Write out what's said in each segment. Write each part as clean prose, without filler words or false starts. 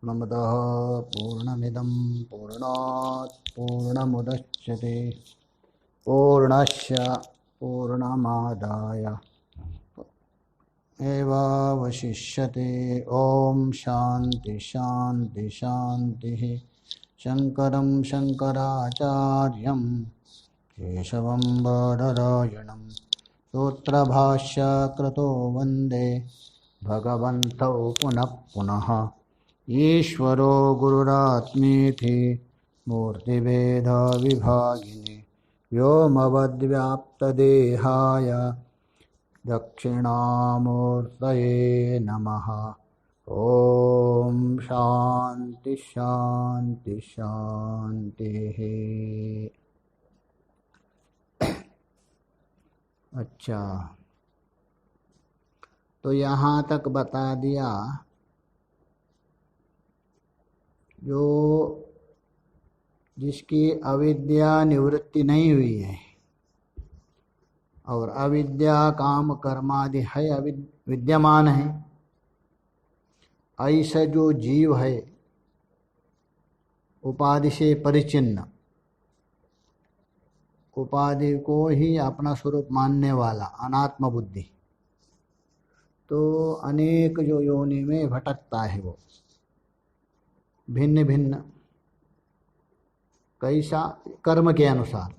पूर्णमदः पूर्णमिदं पूर्णात् पूर्णमुदच्यते पूर्णस्य पूर्णमादाय एवावशिष्यते। ॐ शान्ति शान्ति शान्तिः। शङ्करं शङ्कराचार्यं केशवं बादरायणं सूत्रभाष्यकृतो वन्दे भगवन्तौ पुनः पुनः। ईश्वरो गुरुरात्मेति मूर्तिभेदविभागिने व्योमवद्व्याप्तदेहाय दक्षिणामूर्तये नमः। ओम शांति शांति शांति। अच्छा, तो यहाँ तक बता दिया जो जिसकी अविद्या निवृत्ति नहीं हुई है और अविद्या काम कर्मादि है विद्यमान है, ऐसा जो जीव है उपाधि से परिचिन्न, उपाधि को ही अपना स्वरूप मानने वाला अनात्म बुद्धि, तो अनेक जो योनि में भटकता है वो भिन्न भिन्न कैसा कर्म के अनुसार।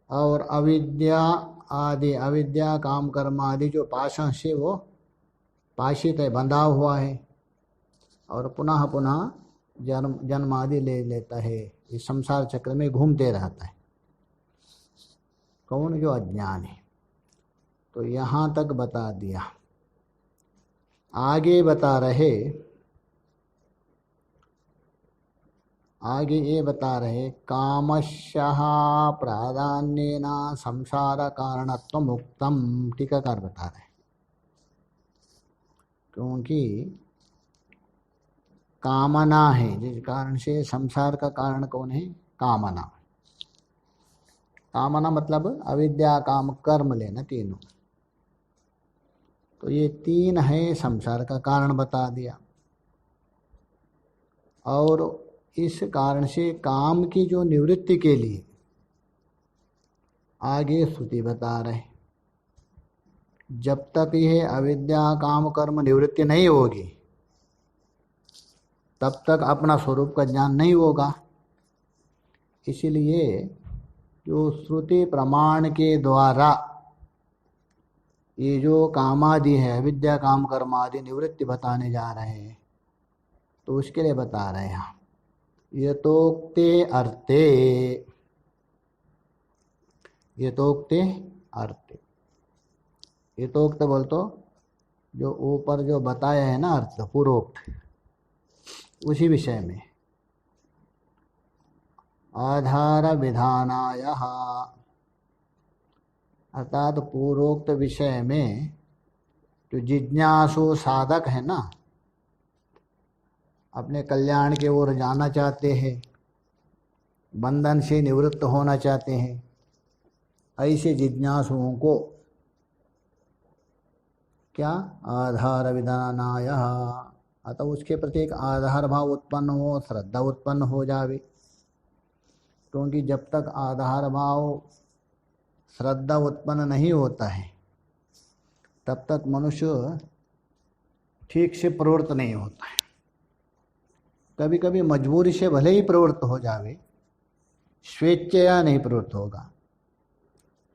और अविद्या आदि अविद्या काम कर्म आदि जो पाशों से वो पाशित है, बंधा हुआ है और पुनः पुनः जन्म आदि ले लेता है, इस संसार चक्र में घूमते रहता है। कौन? जो अज्ञान है। तो यहाँ तक बता दिया। आगे बता रहे, आगे ये बता रहे कामशः प्राधान्येन संसार कारणत्व मुक्तम। टीकाकार बता रहे क्योंकि कामना है जिस कारण से संसार का कारण कौन है? कामना। कामना मतलब अविद्या काम कर्म लेना, तीनों। तो ये तीन है संसार का कारण बता दिया। और इस कारण से काम की जो निवृत्ति के लिए आगे श्रुति बता रहे, जब तक यह अविद्या काम कर्म निवृत्ति नहीं होगी तब तक अपना स्वरूप का ज्ञान नहीं होगा। इसलिए जो श्रुति प्रमाण के द्वारा ये जो कामादि है, अविद्या काम कर्म आदि निवृत्ति बताने जा रहे हैं, तो उसके लिए बता रहे हैं यतोक्ते अर्थे, यतोक्ते अर्थे। यतोक्त बोल तो जो ऊपर जो बताया है ना अर्थ पूर्वोक्त, उसी विषय में आधार विधानाय, अर्थात पूर्वोक्त विषय में जो जिज्ञासु साधक है ना, अपने कल्याण की ओर जाना चाहते हैं, बंधन से निवृत्त होना चाहते हैं, ऐसे जिज्ञासुओं को क्या? आधार विधानाय, अतः उसके प्रति एक आधार भाव उत्पन्न हो, श्रद्धा उत्पन्न हो जावे। क्योंकि जब तक आधार भाव श्रद्धा उत्पन्न नहीं होता है तब तक मनुष्य ठीक से प्रवृत्त नहीं होता है। कभी कभी मजबूरी से भले ही प्रवृत्त हो जावे, स्वेच्छया नहीं प्रवृत्त होगा।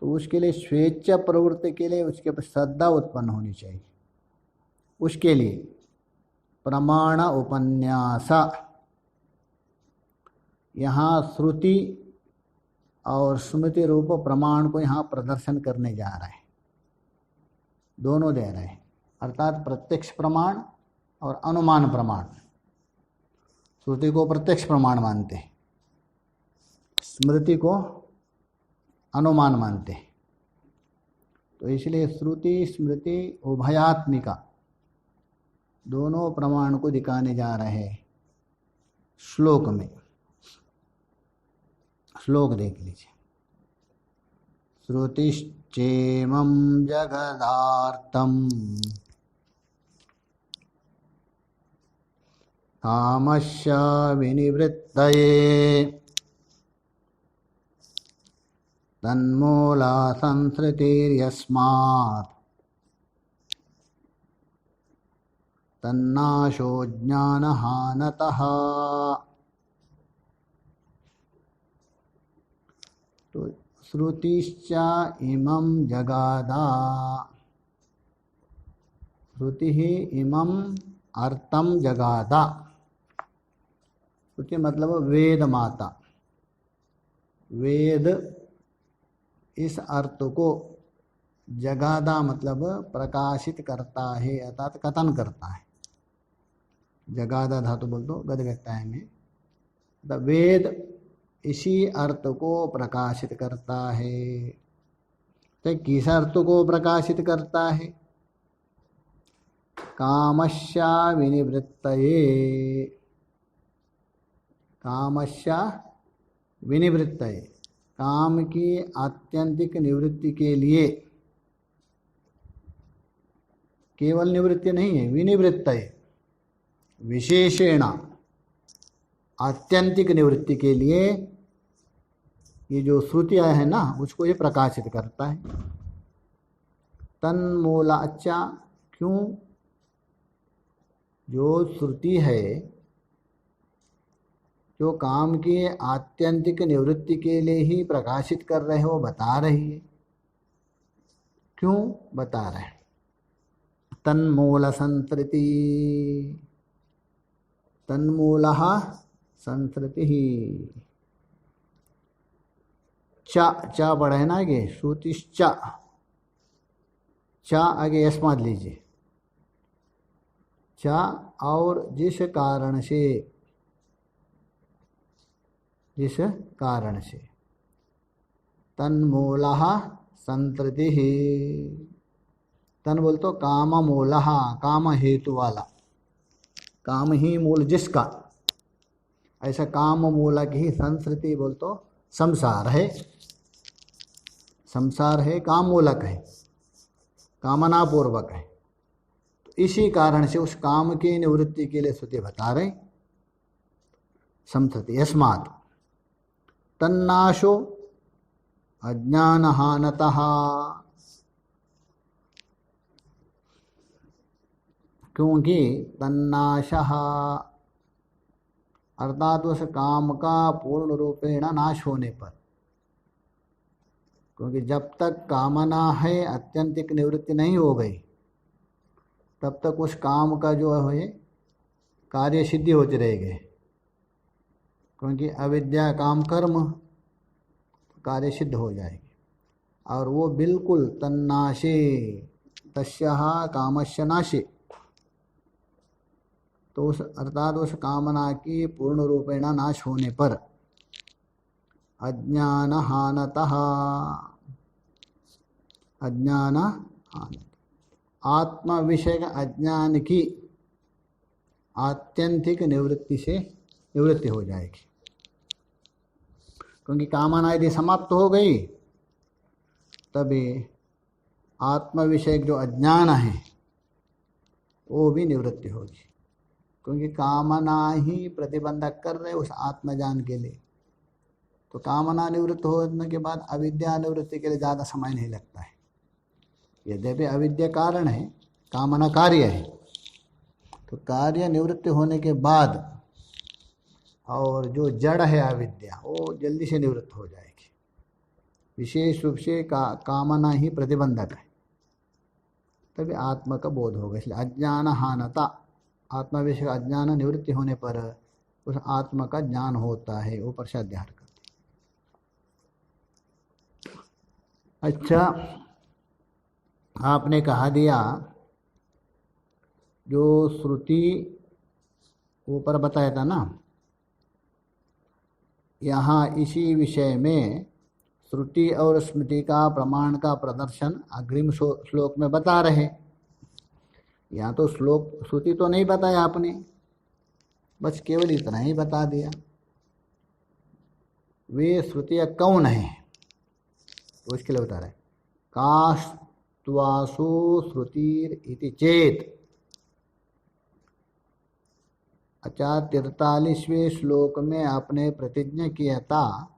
तो उसके लिए स्वेच्छा प्रवृत्ति के लिए उसके पर श्रद्धा उत्पन्न होनी चाहिए। उसके लिए प्रमाण उपन्यास, यहाँ श्रुति और स्मृति रूप प्रमाण को यहाँ प्रदर्शन करने जा रहे हैं, दोनों दे रहे हैं। अर्थात प्रत्यक्ष प्रमाण और अनुमान प्रमाण। श्रुति को प्रत्यक्ष प्रमाण मानते हैं, स्मृति को अनुमान मानते हैं। तो इसलिए श्रुति स्मृति उभयात्मिका दोनों प्रमाण को दिखाने जा रहे हैं श्लोक में। श्लोक देख लीजिए। श्रुतिश्चेमं जगदार्थं कामस्य विनिवृत्तये तन्मूला संसृतिर्यस्मात् तन्नाशो ज्ञानहानतः। तो श्रुतिश्च इमं जगादा, श्रुति ही इमं अर्थम जगादा। श्रुति मतलब वेद माता, वेद इस अर्थ को जगादा मतलब प्रकाशित करता है अर्थात कथन करता है। जगादा धातु बोल दो गद व्यक्ताय में, मतलब वेद इसी अर्थ को प्रकाशित करता है। तो किस अर्थ को प्रकाशित करता है? कामस्य विनिवृत्तये, कामस्य विनिवृत्तये, काम की आत्यंतिक निवृत्ति के लिए, केवल निवृत्ति नहीं है, विनिवृत्तये विशेषेण आत्यंतिक निवृत्ति के लिए ये जो श्रुतियाँ है ना उसको ये प्रकाशित करता है। तन्मूला, अच्छा क्यों? जो श्रुति है जो काम की आत्यंतिक निवृत्ति के लिए ही प्रकाशित कर रहे हो, बता रही है। क्यों बता रहे हैं? तन्मूल संसृति, तन्मूलः संसृति ही, चा पढ़ा है ना आगे, श्रुतिश्च, चा आगे यस्मात् लीजिए, चा और जिस कारण से, जिस कारण से, तन्मूलः संसृति ही, तन बोल तो काम मूलः, काम हेतु वाला, काम ही मूल जिसका, ऐसा काम मूलक ही संसृति बोल तो संसार है, संसार है काम मूलक है, कामना पूर्वक है। तो इसी कारण से उस काम की निवृत्ति के लिए श्रुति बता रहे संसृति। यस्मात् तन्नाशो अज्ञानहानतः, क्योंकि तन्नाशः अर्थात उस काम का पूर्ण रूपेण नाश होने पर, क्योंकि जब तक कामना है अत्यंतिक निवृत्ति नहीं हो गई तब तक उस काम का जो है कार्य सिद्धि होती रहेगी। क्योंकि अविद्या काम कर्म, कार्य सिद्ध हो जाएगी। और वो बिल्कुल तन्नाशे तस्याः कामस्य नाशे, तो उस अर्थात उस कामना की पूर्ण रूपेण नाश होने पर अज्ञान हानतः, अज्ञान हानत, आत्मा विषय का अज्ञान की आत्यंतिक निवृत्ति से निवृत्ति हो जाएगी। क्योंकि कामना यदि समाप्त हो गई तभी आत्मा विषय जो अज्ञान है वो भी निवृत्ति होगी। क्योंकि कामना ही प्रतिबंधक कर रहे उस आत्मज्ञान के लिए। तो कामना निवृत्त होने के बाद अविद्या निवृत्ति के लिए ज़्यादा समय नहीं लगता है। यद्यपि अविद्या कारण है, कामना कार्य है। तो कार्य निवृत्ति होने के बाद और जो जड़ है अविद्या वो जल्दी से निवृत्त हो जाएगी। विशेष रूप से कामना ही प्रतिबंधक है, तभी आत्मा का बोध होगा। इसलिए अज्ञान हानता, आत्मा विषय अज्ञान निवृत्ति होने पर उस आत्मा का ज्ञान होता है, वो प्रसाध्यार करते। अच्छा, आपने कहा दिया जो श्रुति ऊपर बताया था ना, यहाँ इसी विषय में श्रुति और स्मृति का प्रमाण का प्रदर्शन अग्रिम श्लोक में बता रहे। यहाँ तो श्लोक श्रुति तो नहीं बताया आपने, बस केवल इतना ही बता दिया। वे श्रुतियाँ कौन है तो इसके लिए बता रहे। कास्त्वासु श्रुतिर इति चेत, अच्छा, 43वें श्लोक में आपने प्रतिज्ञा किया था,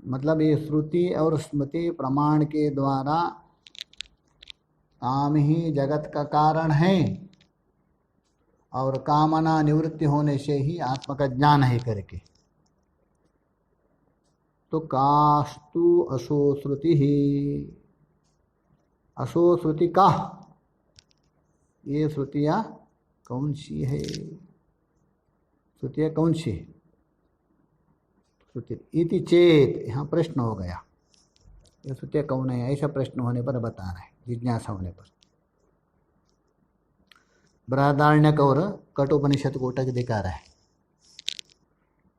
मतलब ये श्रुति और स्मृति प्रमाण के द्वारा काम ही जगत का कारण है और कामना निवृत्ति होने से ही आत्मा का ज्ञान है करके। तो कास्तु असो श्रुति ही, असो श्रुति का, ये श्रुतियाँ कौन सी है, श्रुतियाँ कौन सी है? श्रुति इति चेत, यहाँ प्रश्न हो गया, ये श्रुतियाँ कौन है, ऐसा प्रश्न होने पर बता रहे हैं, जिज्ञासा होने पर। बृहदारण्यक और कठोपनिषद को उठक दिखा रहा है।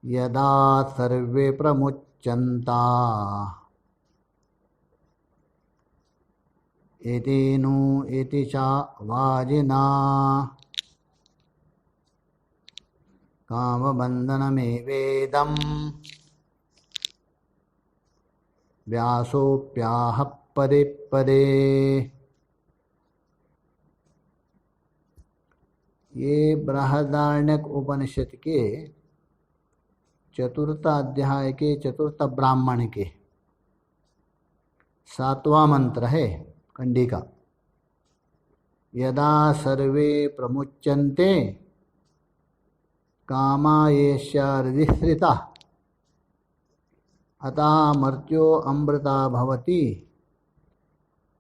यदा सर्वे प्रमुच्यन्ता एतेनु एति च वाजिना कामबन्धनमेवेदं व्यासोऽप्याह पदे पदे। ये बृहदारण्यक उपनिषद के चतुर्थ अध्याय के चतुर्थ ब्राह्मण के 7वां मंत्र है कंडिका। यदा सर्वे प्रमुच्यन्ते कामा येष्य हृदिश्रिता अतः मर्त्यो अमृता भवति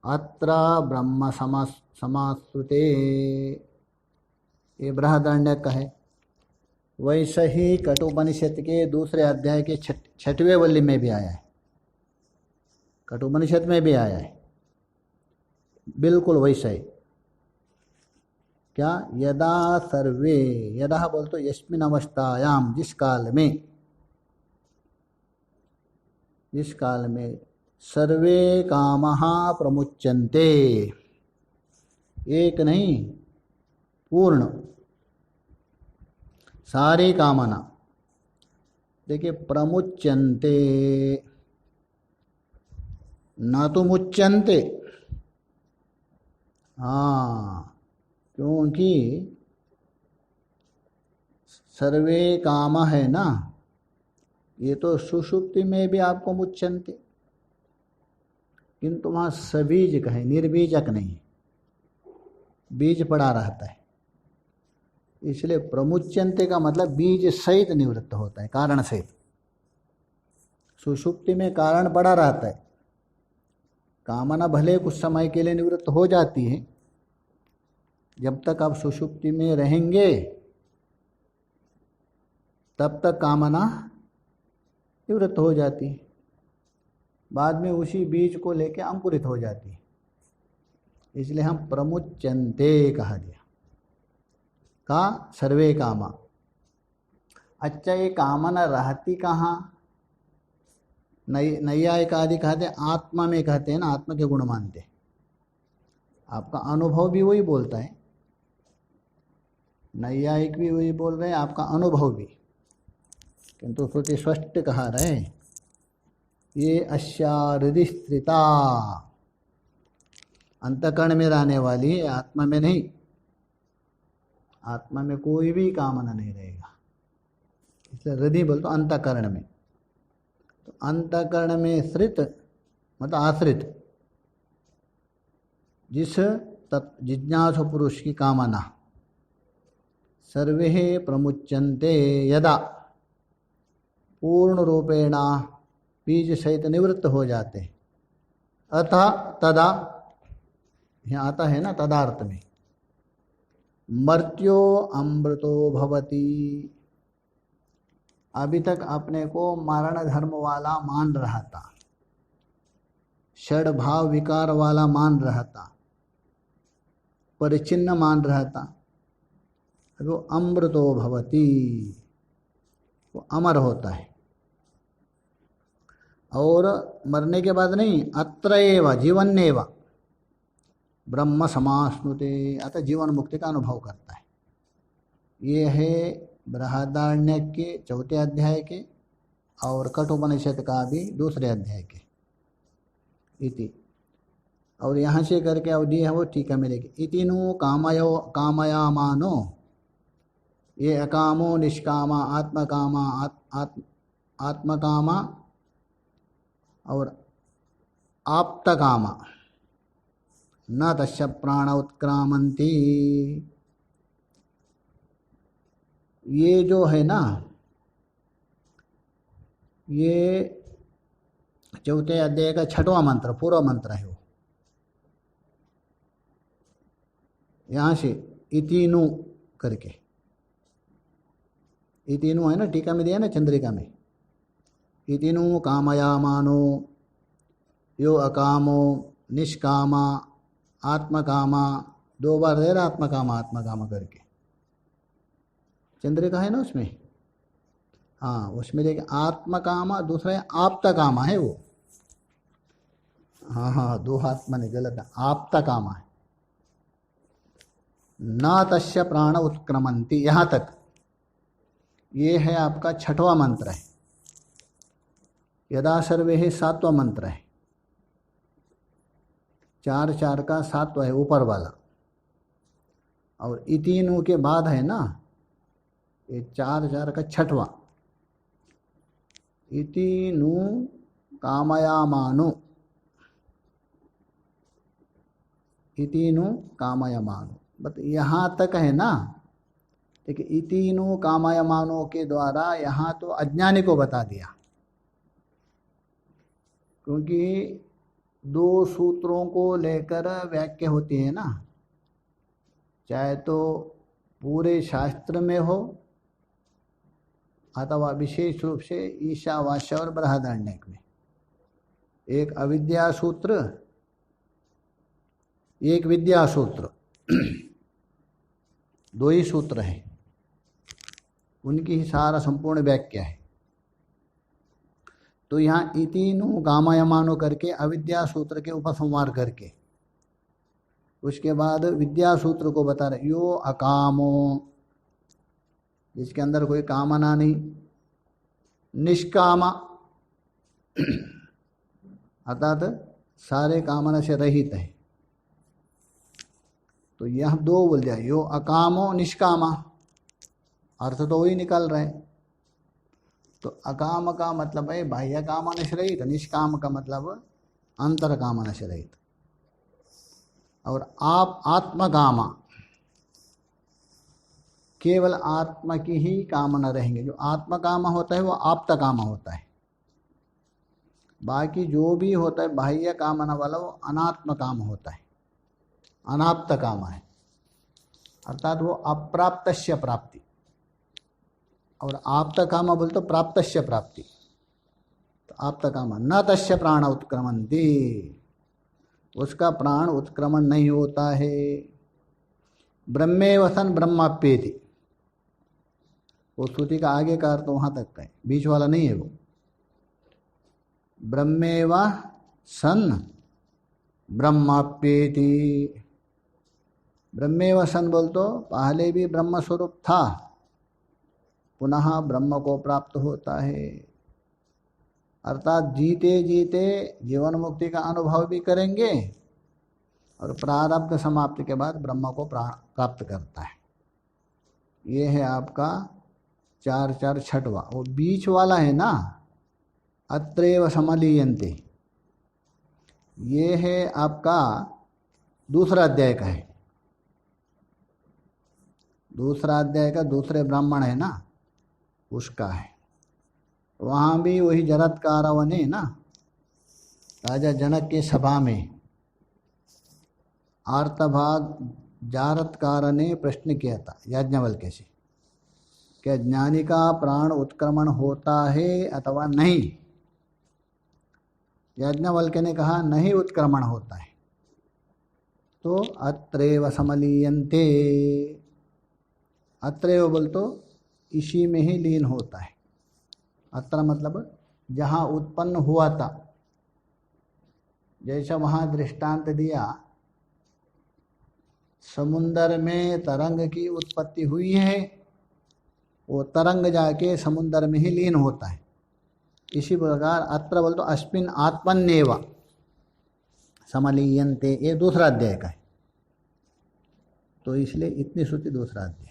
अत्र ब्रह्म समाश्रुते। ये बृहदारण्यक का है। वैसे ही कठोपनिषद के दूसरे अध्याय के 6वें वल्ली में भी आया है, कठोपनिषद में भी आया है, बिल्कुल वैसा ही। क्या? यदा सर्वे, यदा बोल तो यस्मिन् अवस्थायाम, जिस काल में सर्वे कामः प्रमुच्यन्ते, एक नहीं पूर्ण सारी कामना। देखिए, प्रमुच्यन्ते न तो मुच्यन्ते, हाँ, क्योंकि सर्वे काम है ना, ये तो सुषुप्ति में भी आपको मुच्यन्ते, किंतु वहाँ सबीज का है, निर्बीजक नहीं, बीज पड़ा रहता है। इसलिए प्रमुच्यन्ते का मतलब बीज सहित निवृत्त होता है, कारण सहित। सुषुप्ति में कारण पड़ा रहता है, कामना भले कुछ समय के लिए निवृत्त हो जाती है, जब तक आप सुषुप्ति में रहेंगे तब तक कामना निवृत्त हो जाती है, बाद में उसी बीज को लेकर अंकुरित हो जाती है। इसलिए हम प्रमुच्यन्ते कहा गया, का सर्वे कामा। अच्छा, ये कामना रहती कहाँ? नैयायिक आदि कहते हैं आत्मा में, कहते हैं ना, आत्मा के गुण मानते। आपका अनुभव भी वही बोलता है, नैयायिक भी वही बोल रहे हैं, आपका अनुभव भी, किंतु श्रुति स्पष्ट कहा रहे ये अस्या हृदि स्थिता, अंतःकरण में रहने वाली है, आत्मा में नहीं। आत्मा में कोई भी कामना नहीं रहेगा, इसलिए हृदय बोल तो अंतःकरण में। तो अंतःकरण में स्थित मतलब आश्रित, जिस जिज्ञासु पुरुष की कामना सर्वे प्रमुच्यन्ते यदा, पूर्ण रूपेण बीज सहित निवृत्त हो जाते, अतः तदा, यहाँ आता है ना तदार्थ में, मर्त्यो अमृतो भवति। अभी तक अपने को मरण धर्म वाला मान रहा था, षड भाव विकार वाला मान रहा था, परिचिन्न मान रहा था, वो अमृतो भवति, वो अमर होता है। और मरने के बाद नहीं, अत्र एव जीवन्नेव ब्रह्म समाश्नुते, अतः जीवन मुक्ति का अनुभव करता है। ये है बृहदारण्यक के 4थे अध्याय के और कठोपनिषद का भी 2रे अध्याय के। इति और यहाँ से करके अवधि है वो टीका मिलेगी। इति नु कामयो कामयामानो, ये अकामो निष्कामा आत्मकामा आत्मकामा और आप्तकामा न तस्य प्राण उत्क्रामन्ति। ये जो है ना, ये चौथे अध्याय का 6वां मंत्र, पूर्व मंत्र है वो। यहाँ से इतिनु करके, इतिनु है ना, टीका में दिया ना, चंद्रिका में। इतिनु कामयामानो यो अकामो निष्कामा आत्मकामा, 2 बार दे रहा आत्मकामा आत्मकामा करके, चंद्रिका है ना उसमें। हाँ, उसमें देखिए आत्मकामा, दूसरा है आप्तकामा है वो। हाँ हाँ, 2 हाथ मैंने गलत है, आप्तकामा है। न तस्य प्राण उत्क्रमन्ति, यहाँ तक ये है आपका 6वां मंत्र है। यदा सर्वे है 7वां मंत्र है। 4 का 7वां है ऊपर वाला, और इतीनु के बाद है ना ये 4 का 6वां। इतीनु कामयामानु, इतीनु कामयामानु, बट यहाँ तक है ना। देखिए इतीनु कामयामानो के द्वारा यहाँ तो अज्ञानी को बता दिया, क्योंकि 2 सूत्रों को लेकर व्याख्या होती है ना, चाहे तो पूरे शास्त्र में हो अथवा विशेष रूप से ईशावास्य और बृहदारण्यक में। एक अविद्या सूत्र, एक विद्या सूत्र, 2 ही सूत्र हैं, उनकी ही सारा संपूर्ण व्याख्या है। तो यहाँ इतीनु कामयामानो करके अविद्या सूत्र के उपसंहार करके उसके बाद विद्या सूत्र को बता रहे, यो अकामो, जिसके अंदर कोई कामना नहीं, निष्कामा अर्थात सारे कामना से रहित है। तो यह 2 बोल दिया, यो अकामो निष्कामा, अर्थ तो वही निकल रहे। तो अकाम का मतलब है बाह्य कामना से रहित, निष्काम का मतलब अंतर कामना से रहित। और आप आत्मकामा, केवल आत्मा की ही कामना रहेंगे। जो आत्मकामा होता है वो आप्तकामा होता है, बाकी जो भी होता है बाह्य कामना वाला वो अनात्म काम होता है, अनाप्त कामा है, अर्थात वो अप्राप्तस्य प्राप्ति। और आप्त कामा बोल तो प्राप्तस्य प्राप्ति। तो आप्त कामा न तस्य प्राण उत्क्रमन्ति, उसका प्राण उत्क्रमण नहीं होता है। ब्रह्मेव सन ब्रह्माप्येति, वो श्रुति का आगे का अर्थ वहाँ तक है, बीच वाला नहीं है वो। ब्रह्मेव सन ब्रह्माप्येति, ब्रह्मेव सन बोल तो पहले भी ब्रह्म स्वरूप था, पुनः ब्रह्म को प्राप्त होता है। अर्थात जीते जीते जीवन मुक्ति का अनुभव भी करेंगे और प्रारब्ध समाप्ति के बाद ब्रह्म को प्राप्त करता है। ये है आपका 4 6वां। वो बीच वाला है ना, अत्रैव समलीयन्ते, ये है आपका दूसरा अध्याय का है। दूसरा अध्याय का दूसरे ब्राह्मण है ना, उसका है। वहाँ भी वही जरत्कारव ने ना राजा जनक के सभा में आर्तभाग जारत्कार ने प्रश्न किया था याज्ञवल्क्य से, क्या ज्ञानी का प्राण उत्क्रमण होता है अथवा नहीं। याज्ञवल्क्य ने कहा नहीं उत्क्रमण होता है। तो अत्रैव समलीयन्ते, अत्रैव बोल तो इसी में ही लीन होता है। अत्र मतलब जहाँ उत्पन्न हुआ था, जैसा वहाँ दृष्टांत दिया, समुंदर में तरंग की उत्पत्ति हुई है, वो तरंग जाके समुंदर में ही लीन होता है। इसी प्रकार अत्र बोल तो अस्मिन् आत्मन्येव, समलीयन्ते, ये दूसरा अध्याय का है, तो इसलिए इतनी श्रुति दूसरा अध्याय।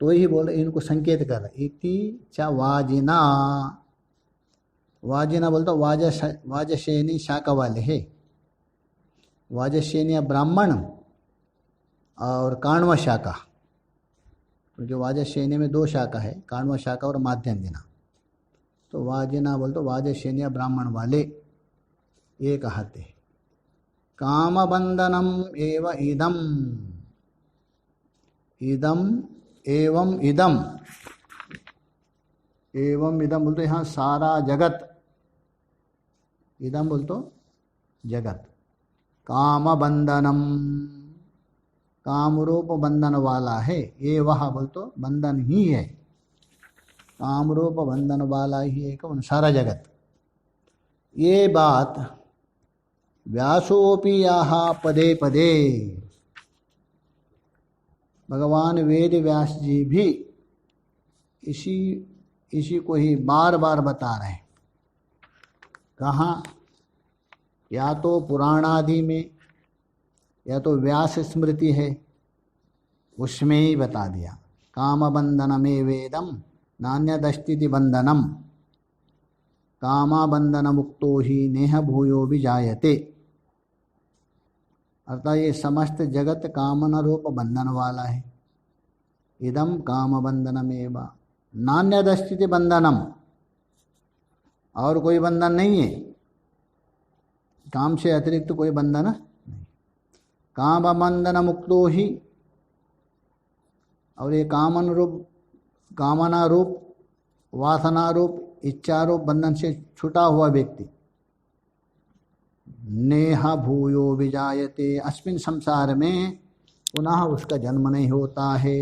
तो ही बोल इनको संकेत कर रहे इति च वाजिना, वाजिना बोलते वाजशेनी शाखा वाले है, वाजशेनी ब्राह्मण और काण्व शाखा, क्योंकि वाजशेनी में 2 शाखा है, काण्व शाखा और माध्यन्दिना। तो वाजिना बोलते वाजशेनी ब्राह्मण वाले ये कहते हैं। काम बंधनम एव इदम, इदम एवं इदम, एवं इदम बोलते यहाँ सारा जगत, इदम बोलते जगत। काम बंधनम, काम रूप बंधन वाला है, ये वह बोलते बंधन ही है, काम रूप बंधन वाला ही है कौन, सारा जगत। ये बात व्यासोपि यहाँ पदे पदे, भगवान वेद व्यास जी भी इसी को ही बार बार बता रहे हैं। कहाँ, या तो पुराणादि में, या तो व्यास स्मृति है उसमें ही बता दिया। काम बंधनमे वेदम नान्यदस्ति बंधनम, कामा बंधन मुक्तो ही नेह भूयो विजायते। अर्थात ये समस्त जगत कामना रूप बंधन वाला है। इदम काम बंधनमेव नान्यदस्ति बंधनम, और कोई बंधन नहीं है, काम से अतिरिक्त कोई बंधन नहीं। काम बंधन मुक्तो ही, और ये कामन रूप, कामना रूप, वासना रूप, इच्छा रूप बंधन से छूटा हुआ व्यक्ति नेह भूयो विजायते, अस्मिन संसार में पुनः उसका जन्म नहीं होता है।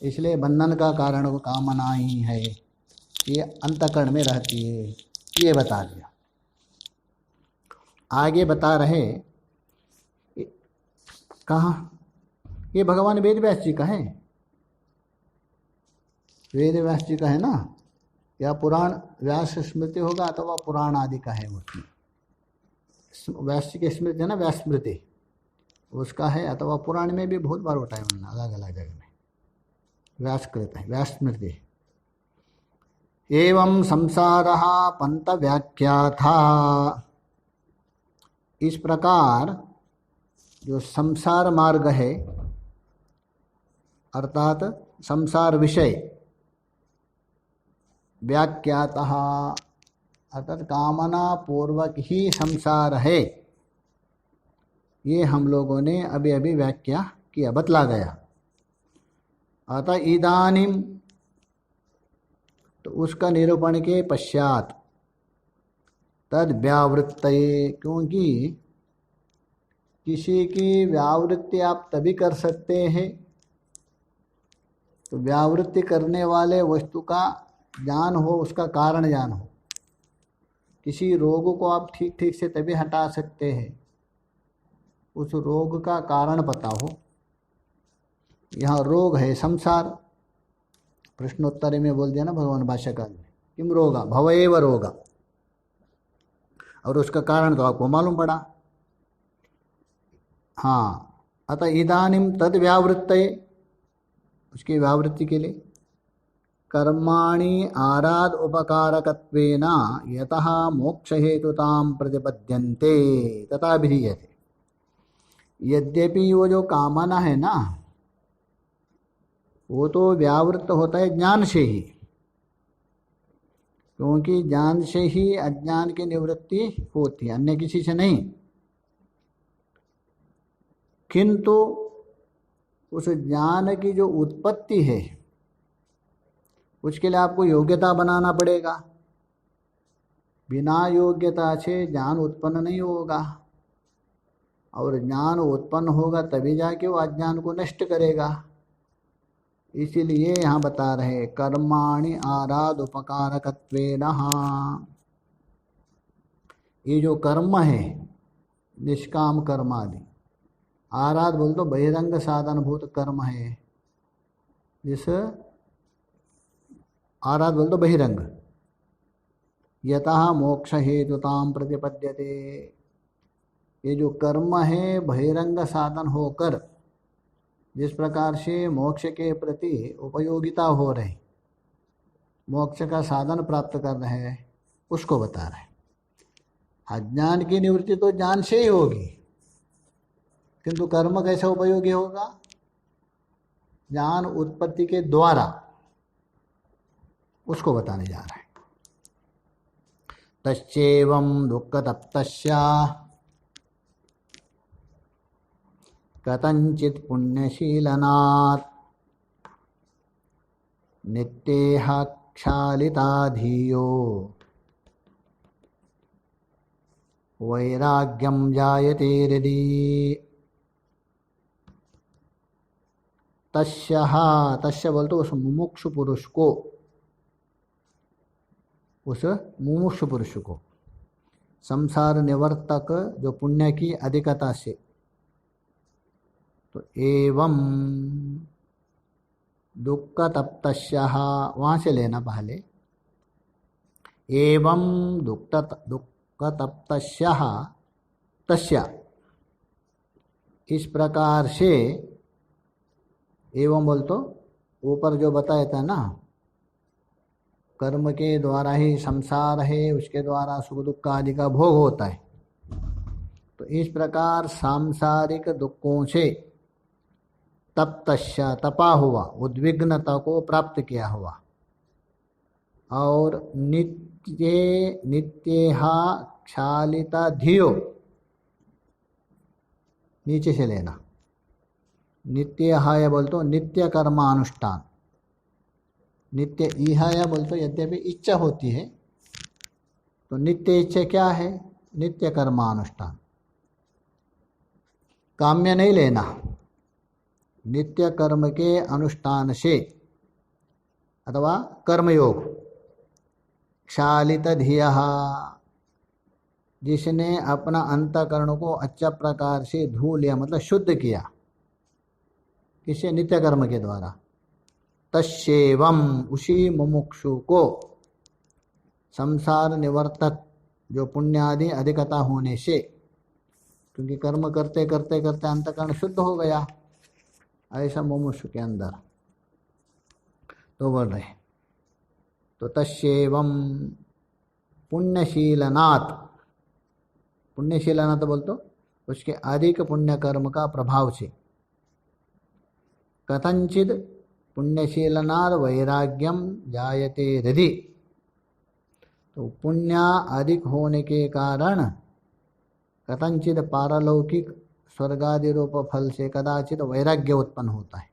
इसलिए बंधन का कारण वो कामना ही है, ये अंतःकरण में रहती है, ये बता दिया। आगे बता रहे कहाँ, ये भगवान वेद व्यास जी का है, वेद व्यास जी का है ना, या पुराण व्यास स्मृति होगा अथवा पुराण आदि का है। उसमें व्यास जी की स्मृति है ना, व्यास स्मृति उसका है, अथवा पुराण में भी बहुत बार होता है, अलग अलग जगह में व्यासकृत है, व्यास स्मृति। एवं संसारः पंत व्याख्याथा, इस प्रकार जो संसार मार्ग है अर्थात संसार विषय, व्याख्यातः अर्थात कामना पूर्वक ही संसार है, ये हम लोगों ने अभी अभी व्याख्या किया, बतला गया। अतः इदानीम, तो उसका निरूपण के पश्चात तद व्यावृत्तये, क्योंकि किसी की व्यावृत्ति आप तभी कर सकते हैं तो व्यावृत्ति करने वाले वस्तु का ज्ञान हो, उसका कारण ज्ञान हो। किसी रोग को आप ठीक ठीक से तभी हटा सकते हैं उस रोग का कारण पता हो। यहाँ रोग है संसार, प्रश्नोत्तर में बोल दिया ना भगवान भाष्यकार ने, किम रोगा भवएव रोगा, और उसका कारण तो आपको मालूम पड़ा। हाँ, अतः इदानीम तद व्यावृत्तये, उसकी व्यावृत्ति के लिए कर्माणि आराध उपकारकत्वेन यतः मोक्ष हेतुतां प्रतिपद्यन्ते तथा विधीयते। यद्यपि वो जो कामना है ना, वो तो व्यावृत्त होता है ज्ञान से ही, क्योंकि ज्ञान से ही अज्ञान की निवृत्ति होती है, अन्य किसी से नहीं। किंतु उस ज्ञान की जो उत्पत्ति है उसके लिए आपको योग्यता बनाना पड़ेगा। बिना योग्यता से ज्ञान उत्पन्न नहीं होगा, और ज्ञान उत्पन्न होगा तभी जाके वो अज्ञान को नष्ट करेगा। इसीलिए यहाँ बता रहे कर्माणि आराध उपकारकत्वेन, ये जो कर्म है निष्काम कर्म आदि, आराध बोल तो बहिरंग साधनभूत कर्म है, जिस आराध बोल तो बहिरंग, यतः मोक्ष हेतुतां प्रतिपद्यते, ये जो कर्म है बहिरंग साधन होकर जिस प्रकार से मोक्ष के प्रति उपयोगिता हो रही, मोक्ष का साधन प्राप्त कर रहे हैं, उसको बता रहे हैं। अज्ञान की निवृत्ति तो ज्ञान से ही होगी, किंतु कर्म कैसे उपयोगी होगा? ज्ञान उत्पत्ति के द्वारा, उसको बताने जा रहे हैं। तस्येवं दुःखतप्तस्या कथंचित् पुण्यशीलनात् नित्येह क्षालिता धियो वैराग्यम जायते हृदि। तस्य बोलते उस मुमुक्षु पुरुष को, उस मुमुक्षु पुरुष को, संसार निवर्तक जो पुण्य की अधिकता से, तो एवं दुःख तप्तस्याः वहाँ से लेना पहले, एवं दुःख तप्तस्याः तस्या, इस प्रकार से, एवं बोल तो ऊपर जो बताया था ना, कर्म के द्वारा ही संसार है, उसके द्वारा सुख दुख आदि का भोग होता है। तो इस प्रकार सांसारिक दुखों से तप्तस्या तपा हुआ, उद्विग्नता को प्राप्त किया हुआ, और नित्येहा क्षालिता धियो, नीचे से लेना, नित्यहाय बोलतो नित्य कर्मानुष्ठान, नित्य इहाय बोलतो यद्यपि इच्छा होती है, तो नित्य इच्छा क्या है? नित्य कर्मानुष्ठान, काम्य नहीं लेना, नित्य कर्म के अनुष्ठान से अथवा कर्मयोग। क्षालित धियः, जिसने अपना अंतःकरण को अच्छा प्रकार से धो लिया, मतलब शुद्ध किया, किससे? नित्य कर्म के द्वारा। तस्येवं, उसी मुमुक्षु को, संसार निवर्तक जो पुण्यादि अधिकता होने से, क्योंकि कर्म करते करते करते अंतःकरण शुद्ध हो गया, ऐसा मुमुक्षु के अंदर तो बोल रहे। तो तस्येवं पुण्यशीलनात्, पुण्यशीलनात् बोल तो उसके अधिक पुण्य कर्म का प्रभाव से, कथंचिद पुण्यशीलनात् वैराग्यम जायते हृदि, तो पुण्य अधिक होने के कारण कथंचिद पारलौकिक स्वर्गादि रूप फल से कदाचित वैराग्य उत्पन्न होता है,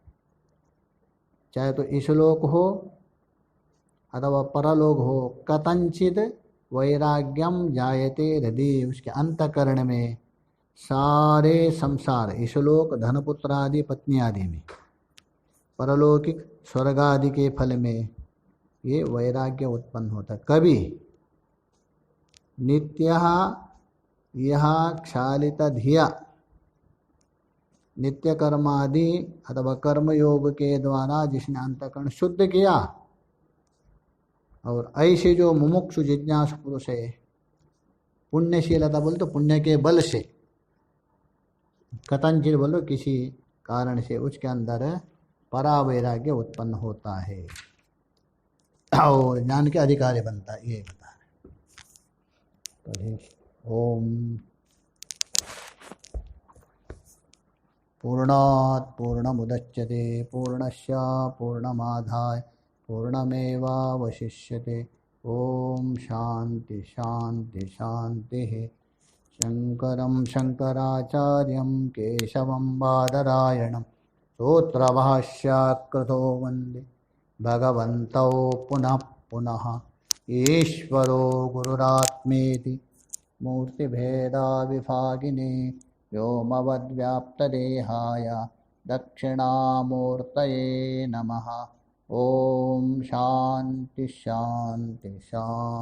चाहे तो इसलोक हो अथवा परलोक हो। कथंचिद वैराग्यम जायते हृदि, उसके अंतःकरण में सारे संसार, इसलोक धनपुत्र आदि पत्नी आदि में, परलौकिक स्वर्ग आदि के फल में ये वैराग्य उत्पन्न होता है। कभी नित्यः यह क्षालित धिया, नित्य कर्मादि अथवा कर्मयोग के द्वारा जिसने अंतःकरण शुद्ध किया, और ऐसे जो मुमुक्षु जिज्ञासु पुरुष है, पुण्यशीलता बोले तो पुण्य के बल से, कथंचित बोलो किसी कारण से उसके अंदर परावैराग्य उत्पन्न होता है और ज्ञान के अधिकारी बनता है, ये बता रहे। ओम पूर्णात् पूर्णमुदच्यते पूर्णस्य पूर्णमादाय पूर्णमेवावशिष्यते। ओम शांति शांति शांति। शंकरं शंकराचार्यं केशवं बादरायणं सूत्रभाष्याकृतो वन्दे भगवन्तौ पुनः पुनः। ईश्वरो गुरुरात्मेति मूर्तिभेदाविभागिने व्योमवद्व्याप्तदेहाय दक्षिणामूर्तये नमः। ओम शांति शांति शांति।